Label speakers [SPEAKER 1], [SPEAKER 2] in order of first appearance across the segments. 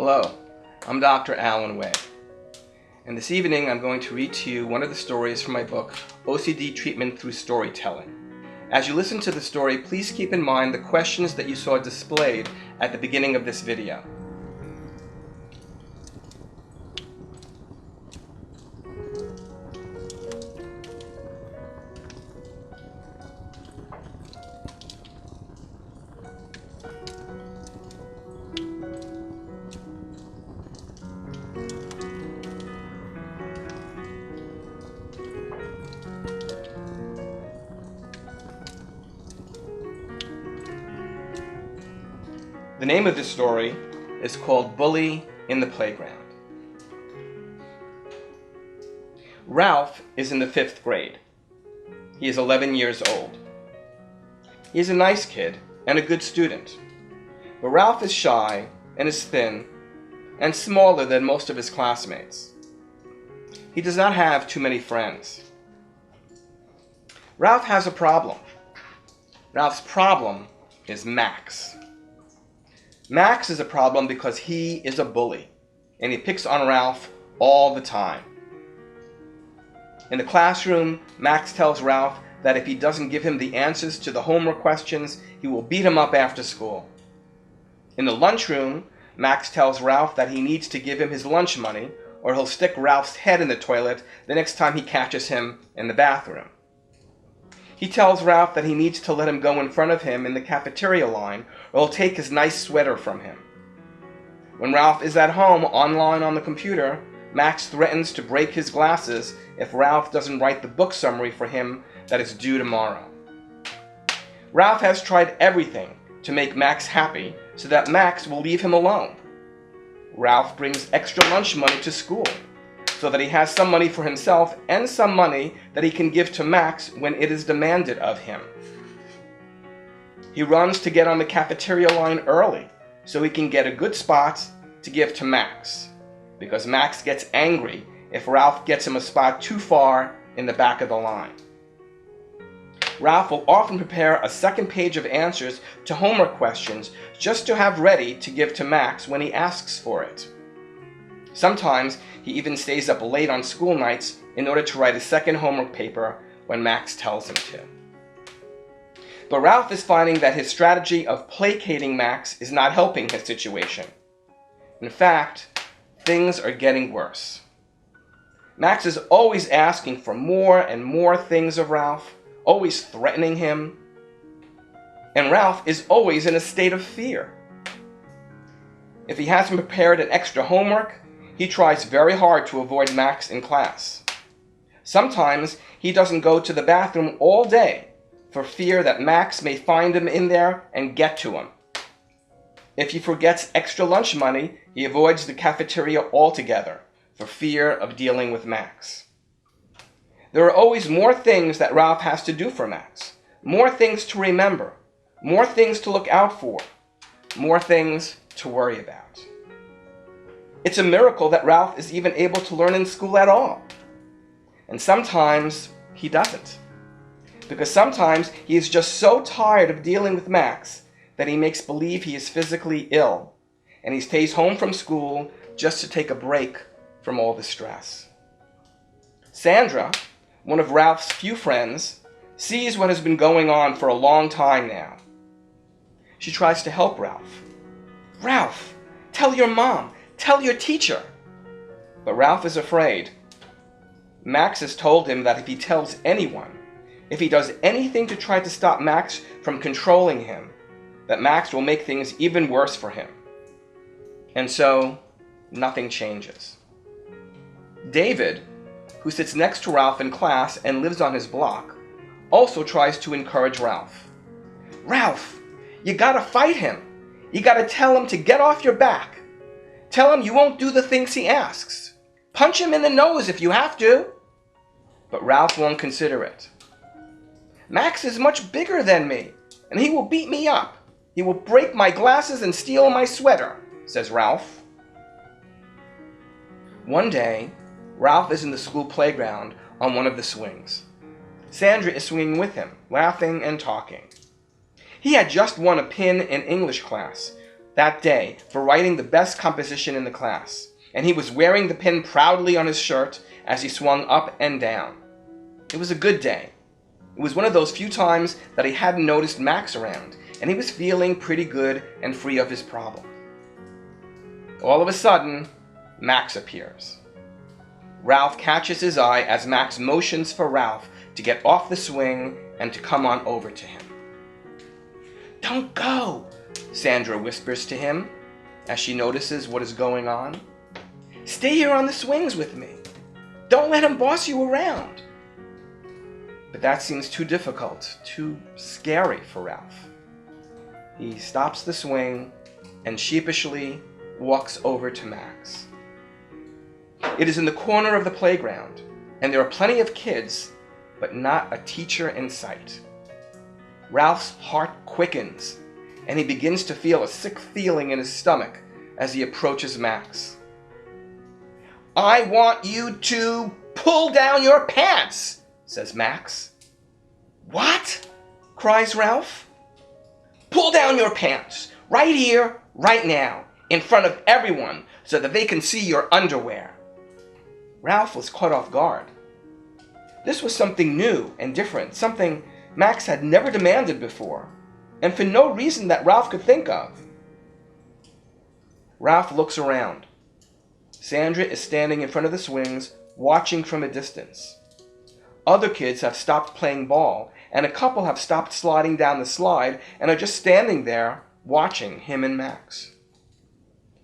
[SPEAKER 1] Hello, I'm Dr. Alan Way, and this evening I'm going to read to you one of the stories from my book, OCD Treatment Through Storytelling. As you listen to the story, please keep in mind the questions that you saw displayed at the beginning of this video. The name of this story is called Bully in the Playground. Ralph is in the 5th grade. He is 11 years old. He is a nice kid and a good student, but Ralph is shy and is thin and smaller than most of his classmates. He does not have too many friends. Ralph has a problem. Ralph's problem is Max. Max is a problem because he is a bully, and he picks on Ralph all the time. In the classroom, Max tells Ralph that if he doesn't give him the answers to the homework questions, he will beat him up after school. In the lunchroom, Max tells Ralph that he needs to give him his lunch money, or he'll stick Ralph's head in the toilet the next time he catches him in the bathroom. He tells Ralph that he needs to let him go in front of him in the cafeteria line, or he'll take his nice sweater from him. When Ralph is at home online on the computer, Max threatens to break his glasses if Ralph doesn't write the book summary for him that is due tomorrow. Ralph has tried everything to make Max happy so that Max will leave him alone. Ralph brings extra lunch money to school so that he has some money for himself and some money that he can give to Max when it is demanded of him. He runs to get on the cafeteria line early so he can get a good spot to give to Max, because Max gets angry if Ralph gets him a spot too far in the back of the line. Ralph will often prepare a second page of answers to homework questions just to have ready to give to Max when he asks for it. Sometimes he even stays up late on school nights in order to write a second homework paper when Max tells him to. But Ralph is finding that his strategy of placating Max is not helping his situation. In fact, things are getting worse. Max is always asking for more and more things of Ralph, always threatening him, and Ralph is always in a state of fear. If he hasn't prepared an extra homework, he tries very hard to avoid Max in class. Sometimes he doesn't go to the bathroom all day for fear that Max may find him in there and get to him. If he forgets extra lunch money, he avoids the cafeteria altogether for fear of dealing with Max. There are always more things that Ralph has to do for Max, more things to remember, more things to look out for, more things to worry about. It's a miracle that Ralph is even able to learn in school at all. And sometimes he doesn't. Because sometimes he is just so tired of dealing with Max that he makes believe he is physically ill, and he stays home from school just to take a break from all the stress. Sandra, one of Ralph's few friends, sees what has been going on for a long time now. She tries to help Ralph. "Ralph, tell your mom. Tell your teacher." But Ralph is afraid. Max has told him that if he tells anyone, if he does anything to try to stop Max from controlling him, that Max will make things even worse for him. And so, nothing changes. David, who sits next to Ralph in class and lives on his block, also tries to encourage Ralph. "Ralph, you gotta fight him. You gotta tell him to get off your back. Tell him you won't do the things he asks. Punch him in the nose if you have to." But Ralph won't consider it. "Max is much bigger than me, and he will beat me up. He will break my glasses and steal my sweater," says Ralph. One day, Ralph is in the school playground on one of the swings. Sandra is swinging with him, laughing and talking. He had just won a pin in English class, that day for writing the best composition in the class, and he was wearing the pin proudly on his shirt as he swung up and down. It was a good day. It was one of those few times that he hadn't noticed Max around, and he was feeling pretty good and free of his problem. All of a sudden, Max appears. Ralph catches his eye as Max motions for Ralph to get off the swing and to come on over to him. "Don't go," Sandra whispers to him as she notices what is going on. "Stay here on the swings with me. Don't let him boss you around." But that seems too difficult, too scary for Ralph. He stops the swing and sheepishly walks over to Max. It is in the corner of the playground, and there are plenty of kids, but not a teacher in sight. Ralph's heart quickens, and he begins to feel a sick feeling in his stomach as he approaches Max. "I want you to pull down your pants," says Max. "What?" cries Ralph. "Pull down your pants, right here, right now, in front of everyone, so that they can see your underwear." Ralph was caught off guard. This was something new and different, something Max had never demanded before, and for no reason that Ralph could think of. Ralph looks around. Sandra is standing in front of the swings, watching from a distance. Other kids have stopped playing ball, and a couple have stopped sliding down the slide and are just standing there watching him and Max.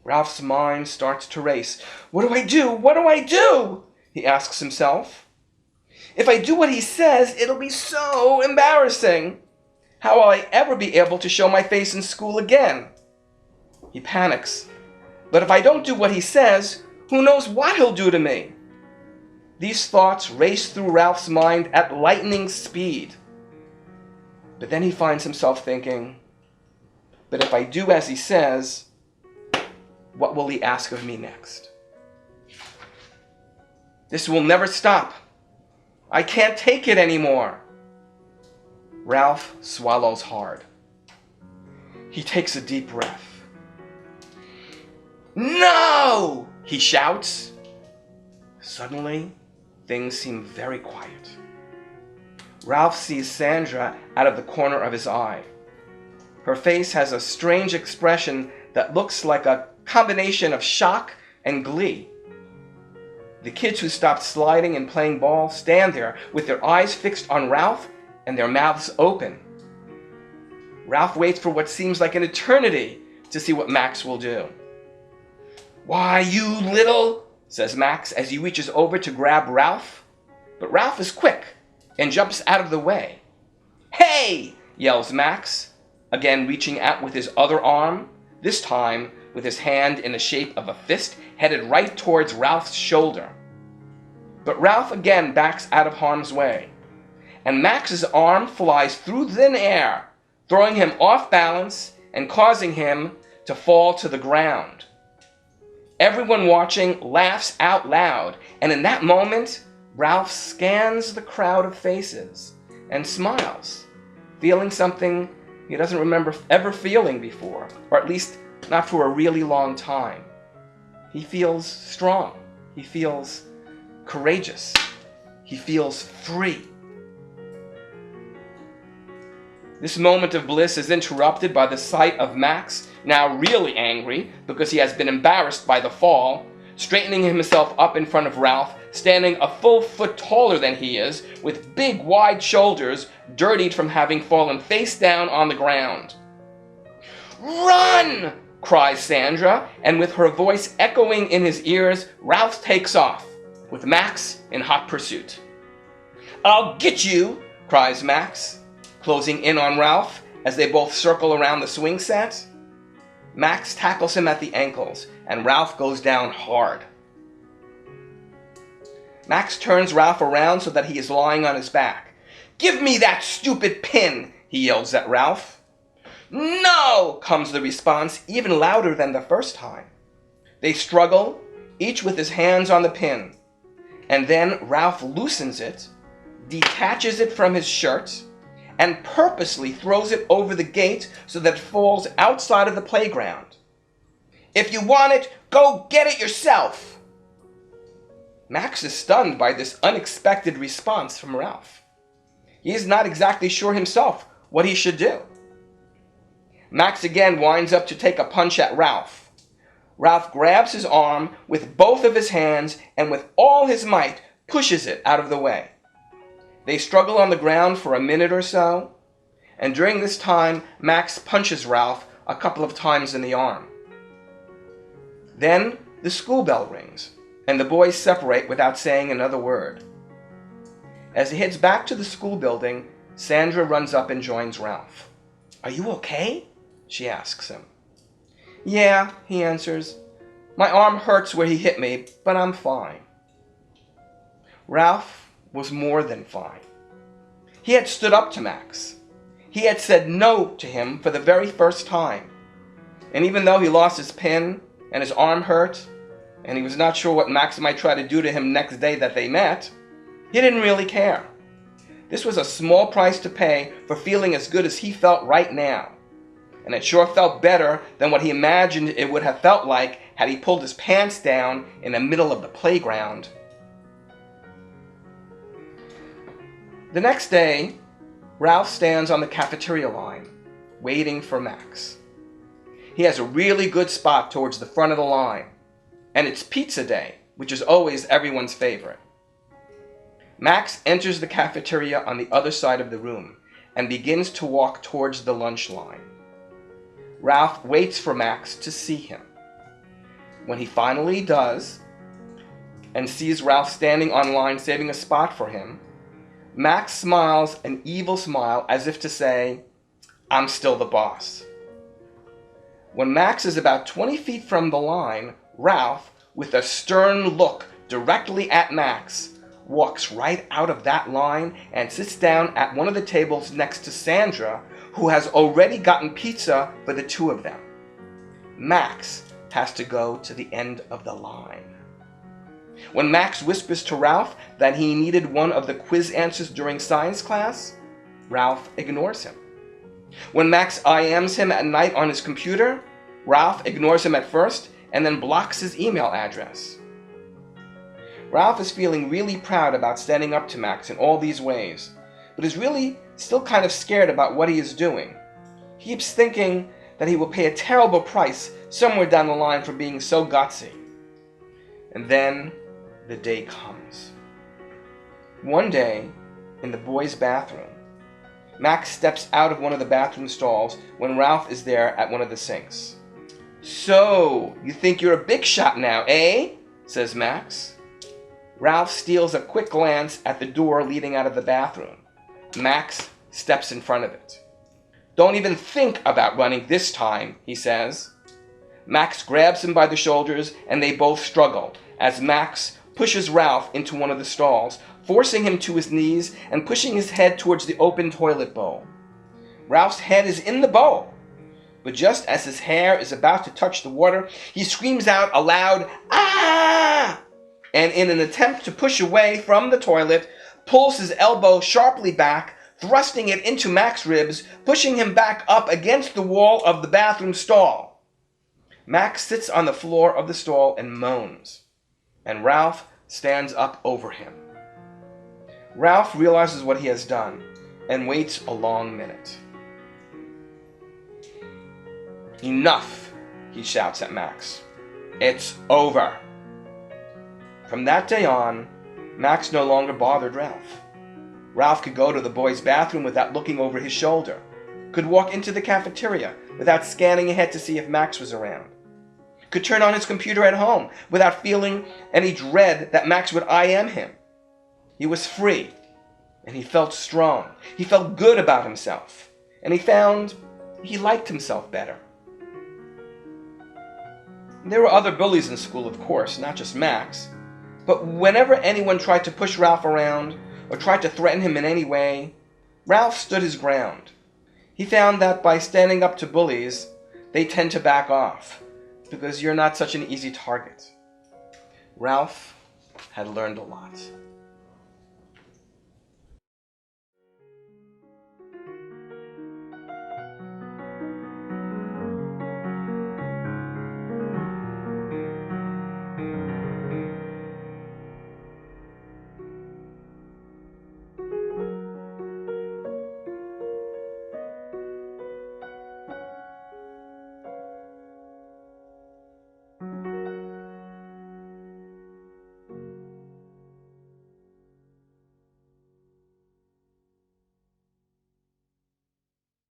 [SPEAKER 1] Ralph's mind starts to race. "What do I do? What do I do?" he asks himself. "If I do what he says, it'll be so embarrassing. How will I ever be able to show my face in school again?" He panics. "But if I don't do what he says, who knows what he'll do to me?" These thoughts race through Ralph's mind at lightning speed. But then he finds himself thinking, "But if I do as he says, what will he ask of me next? This will never stop. I can't take it anymore." Ralph swallows hard. He takes a deep breath. "No!" he shouts. Suddenly, things seem very quiet. Ralph sees Sandra out of the corner of his eye. Her face has a strange expression that looks like a combination of shock and glee. The kids who stopped sliding and playing ball stand there with their eyes fixed on Ralph and their mouths open. Ralph waits for what seems like an eternity to see what Max will do. "Why, you little," says Max as he reaches over to grab Ralph. But Ralph is quick and jumps out of the way. "Hey!" yells Max, again reaching out with his other arm, this time with his hand in the shape of a fist headed right towards Ralph's shoulder. But Ralph again backs out of harm's way, and Max's arm flies through thin air, throwing him off balance and causing him to fall to the ground. Everyone watching laughs out loud, and in that moment, Ralph scans the crowd of faces and smiles, feeling something he doesn't remember ever feeling before, or at least not for a really long time. He feels strong. He feels courageous. He feels free. This moment of bliss is interrupted by the sight of Max, now really angry because he has been embarrassed by the fall, straightening himself up in front of Ralph, standing a full foot taller than he is, with big wide shoulders dirtied from having fallen face down on the ground. "Run!" cries Sandra, and with her voice echoing in his ears, Ralph takes off, with Max in hot pursuit. "I'll get you!" cries Max, closing in on Ralph as they both circle around the swing set. Max tackles him at the ankles, and Ralph goes down hard. Max turns Ralph around so that he is lying on his back. "Give me that stupid pin!" he yells at Ralph. "No!" comes the response, even louder than the first time. They struggle, each with his hands on the pin, and then Ralph loosens it, detaches it from his shirt, and purposely throws it over the gate so that it falls outside of the playground, If you want it, go get it yourself. Max is stunned by this unexpected response from Ralph. He is not exactly sure himself what he should do. Max again winds up to take a punch at Ralph. Ralph grabs his arm with both of his hands and with all his might pushes it out of the way. They struggle on the ground for a minute or so, and during this time, Max punches Ralph a couple of times in the arm. Then the school bell rings, and the boys separate without saying another word. As he heads back to the school building, Sandra runs up and joins Ralph. "Are you okay?" she asks him. "Yeah," he answers. "My arm hurts where he hit me, but I'm fine." Ralph was more than fine. He had stood up to Max. He had said no to him for the very first time. And even though he lost his pen and his arm hurt, and he was not sure what Max might try to do to him next day that they met, he didn't really care. This was a small price to pay for feeling as good as he felt right now. And it sure felt better than what he imagined it would have felt like had he pulled his pants down in the middle of the playground. The next day, Ralph stands on the cafeteria line, waiting for Max. He has a really good spot towards the front of the line, and it's pizza day, which is always everyone's favorite. Max enters the cafeteria on the other side of the room and begins to walk towards the lunch line. Ralph waits for Max to see him. When he finally does, and sees Ralph standing on line saving a spot for him, Max smiles an evil smile as if to say, "I'm still the boss." When Max is about 20 feet from the line, Ralph, with a stern look directly at Max, walks right out of that line and sits down at one of the tables next to Sandra, who has already gotten pizza for the two of them. Max has to go to the end of the line. When Max whispers to Ralph that he needed one of the quiz answers during science class, Ralph ignores him. When Max IMs him at night on his computer, Ralph ignores him at first and then blocks his email address. Ralph is feeling really proud about standing up to Max in all these ways, but is really still kind of scared about what he is doing. He keeps thinking that he will pay a terrible price somewhere down the line for being so gutsy. And then the day comes. One day, in the boys' bathroom, Max steps out of one of the bathroom stalls when Ralph is there at one of the sinks. "So, you think you're a big shot now, eh?" says Max. Ralph steals a quick glance at the door leading out of the bathroom. Max steps in front of it. "Don't even think about running this time," he says. Max grabs him by the shoulders and they both struggle as Max pushes Ralph into one of the stalls, forcing him to his knees and pushing his head towards the open toilet bowl. Ralph's head is in the bowl, but just as his hair is about to touch the water, he screams out a loud, "Ah!" and in an attempt to push away from the toilet, pulls his elbow sharply back, thrusting it into Max's ribs, pushing him back up against the wall of the bathroom stall. Max sits on the floor of the stall and moans, and Ralph stands up over him. Ralph realizes what he has done and waits a long minute. "Enough," he shouts at Max. "It's over." From that day on, Max no longer bothered Ralph. Ralph could go to the boys' bathroom without looking over his shoulder, could walk into the cafeteria without scanning ahead to see if Max was around, could turn on his computer at home without feeling any dread that Max would IM him. He was free, and he felt strong. He felt good about himself, and he found he liked himself better. There were other bullies in school, of course, not just Max, but whenever anyone tried to push Ralph around or tried to threaten him in any way, Ralph stood his ground. He found that by standing up to bullies, they tend to back off, because you're not such an easy target. Ralph had learned a lot.